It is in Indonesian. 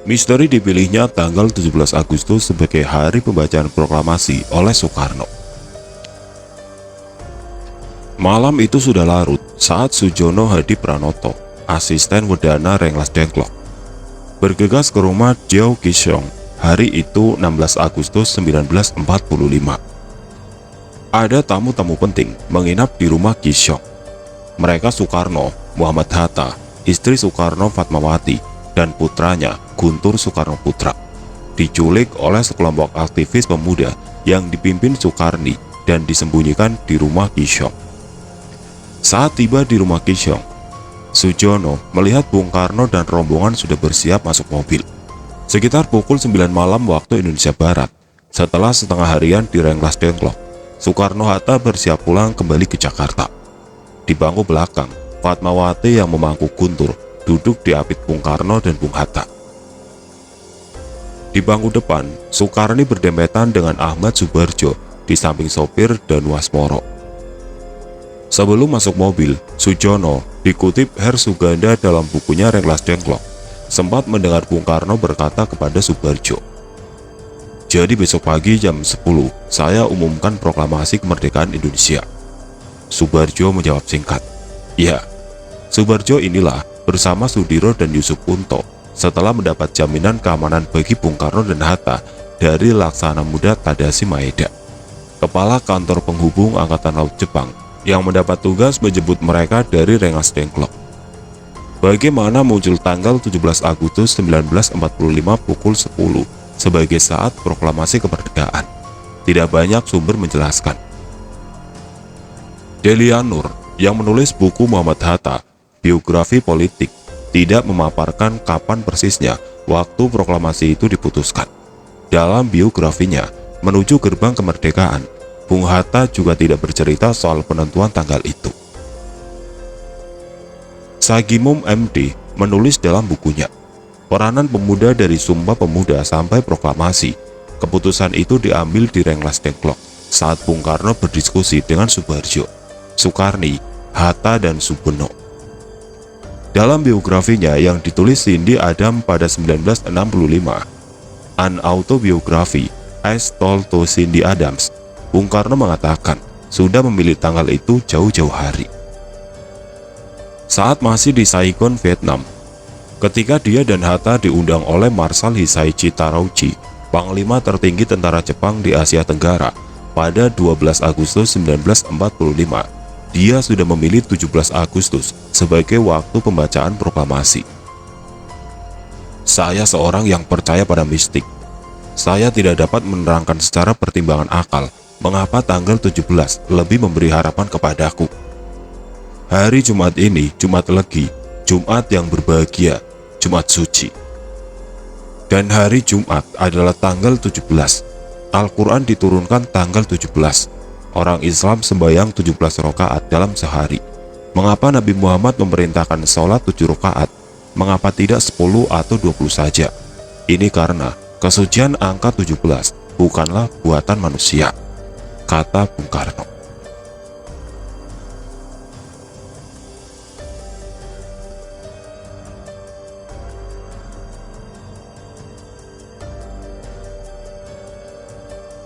Misteri dipilihnya tanggal 17 Agustus sebagai hari pembacaan proklamasi oleh Soekarno. Malam itu sudah larut saat Sujono Hadi Pranoto, asisten Wedana Rengas Dengklok, bergegas ke rumah Jeou Kishong hari itu 16 Agustus 1945. Ada tamu-tamu penting menginap di rumah Kishong. Mereka Soekarno, Muhammad Hatta, istri Soekarno Fatmawati, dan putranya Guntur Soekarno Putra, diculik oleh sekelompok aktivis pemuda yang dipimpin Soekarni dan disembunyikan di rumah Kishong. Saat tiba di rumah Kishong, Sujono melihat Bung Karno dan rombongan sudah bersiap masuk mobil. Sekitar pukul 9 malam waktu Indonesia Barat, setelah setengah harian di Rengas Dengklok, Soekarno-Hatta bersiap pulang kembali ke Jakarta. Di bangku belakang, Fatmawati yang memangku Guntur duduk di apit Bung Karno dan Bung Hatta. Di bangku depan, Soekarni berdempetan dengan Ahmad Subarjo di samping sopir dan Wasmoro. Sebelum masuk mobil, Sujono, dikutip Her Suganda dalam bukunya Rengas Dengklok, sempat mendengar Bung Karno berkata kepada Subarjo, "Jadi besok pagi jam 10, saya umumkan proklamasi kemerdekaan Indonesia." Subarjo menjawab singkat, "Ya." Subarjo inilah bersama Sudiro dan Yusuf Punto setelah mendapat jaminan keamanan bagi Bung Karno dan Hatta dari Laksana Muda Tadashi Maeda, kepala kantor penghubung Angkatan Laut Jepang, yang mendapat tugas menjemput mereka dari Rengas Dengklok. Bagaimana muncul tanggal 17 Agustus 1945 pukul 10 sebagai saat proklamasi kemerdekaan? Tidak banyak sumber menjelaskan. Delia Nur yang menulis buku Muhammad Hatta, Biografi Politik, tidak memaparkan kapan persisnya waktu proklamasi itu diputuskan. Dalam biografinya, Menuju Gerbang Kemerdekaan, Bung Hatta juga tidak bercerita soal penentuan tanggal itu. Sagimum MD menulis dalam bukunya, peranan pemuda dari Sumpah Pemuda sampai proklamasi, keputusan itu diambil di Rengas Dengklok saat Bung Karno berdiskusi dengan Subarjo, Soekarni, Hatta, dan Subono. Dalam biografinya yang ditulis Cindy Adam pada 1965, An Autobiography as Told to Cindy Adams, Bung Karno mengatakan sudah memilih tanggal itu jauh-jauh hari. Saat masih di Saigon, Vietnam, ketika dia dan Hatta diundang oleh Marshal Hisaichi Terauchi, Panglima tertinggi tentara Jepang di Asia Tenggara, pada 12 Agustus 1945, dia sudah memilih 17 Agustus sebagai waktu pembacaan proklamasi. Saya seorang yang percaya pada mistik. Saya tidak dapat menerangkan secara pertimbangan akal mengapa tanggal 17 lebih memberi harapan kepadaku. Hari Jumat ini, Jumat Legi, Jumat yang berbahagia, Jumat suci. Dan hari Jumat adalah tanggal 17. Al-Quran diturunkan tanggal 17. Orang Islam sembahyang 17 rakaat dalam sehari. Mengapa Nabi Muhammad memerintahkan sholat 7 rakaat? Mengapa tidak 10 atau 20 saja? Ini karena kesucian angka 17 bukanlah buatan manusia, kata Bung Karno.